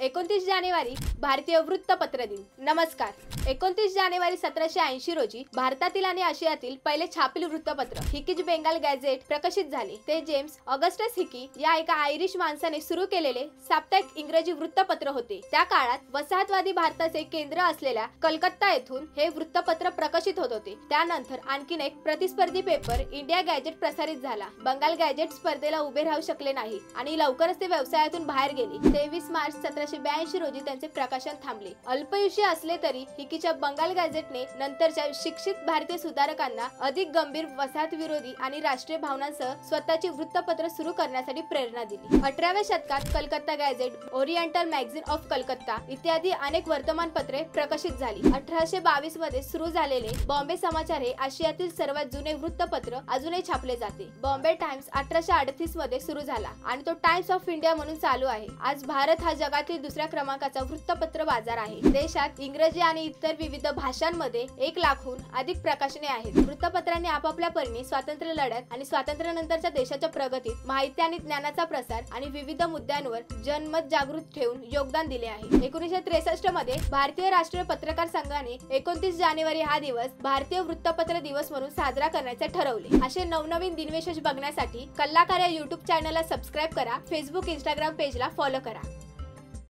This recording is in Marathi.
29 जानेवारी भारतीय वृत्तपत्र दिन। नमस्कार। 29 जानेवारी 1780 रोजी भारतातील आणि आशियातील पहिले छापील वृत्तपत्र हिकीज बेंगाल गॅझेट प्रकाशित झाले। ते जेम्स ऑगस्टस हिकी या एका आयरिश माणसाने सुरू केलेले साप्ताहिक इंग्रजी वृत्तपत्र होते। त्या काळात वसाहतवादी भारताचे केंद्र असलेल्या कलकत्ता येथून हे वृत्तपत्र प्रकाशित होत होते। त्यानंतर आणखीन एक प्रतिस्पर्धी पेपर इंडिया गॅझेट प्रसारित झाला। बंगाल गॅझेट स्पर्धेला उभे राहू शकले नाही आणि लवकरच ते व्यवसायातून बाहेर गेले। 23 मार्च 1782 रोजी त्यांचे प्रकाशन थांबले। अल्पयुषी असले तरी हिकीच्या बंगाल गॅझेटने नंतरच्या शिक्षित भारतीय सुधारकांना अधिक गंभीर वसाहत विरोधी आणि राष्ट्रीय भावनांसह स्वतःची वृत्तपत्र सुरू करण्यासाठी प्रेरणा दिली। 18व्या शतकात Calcutta gadget, oriental magazine of Calcutta इत्यादी अनेक वर्तमानपत्रे प्रकाशित झाली। 1822 मध्ये सुरू झालेले बॉम्बे समाचार हे आशियातील सर्वात जुने वृत्तपत्र अजूनही छापले जाते। बॉम्बे टाइम्स 1838 मध्ये सुरू झाला आणि तो टाइम्स ऑफ इंडिया म्हणून चालू आहे। आज भारत हा जगातील दुसऱ्या क्रमांकाचा वृत्तपत्र बाजार आहे। देशात इंग्रजी आणि इतर विविध भाषांमध्ये 1 लाखाहून अधिक प्रकाशने आहेत। वृत्तपत्रांनी आपापल्या परीने स्वातंत्र्य लढत आणि स्वातंत्र्यानंतरच्या देशाच्या प्रगतीत माहिती आणि ज्ञानाचा प्रसार आणि विविध मुद्द्यांवर जनमत जागृत ठेवून योगदान दिले आहे। 1963 मध्ये भारतीय राष्ट्रीय पत्रकार संघाने 29 जानेवारी हा दिवस भारतीय वृत्तपत्र दिवस म्हणून साजरा करण्याचे ठरवले। असे नवनवीन दिनविशेष बघण्यासाठी कल्लाकार या YouTube चॅनलला सबस्क्राइब करा। फेसबुक, इंस्टाग्राम पेजला फॉलो करा।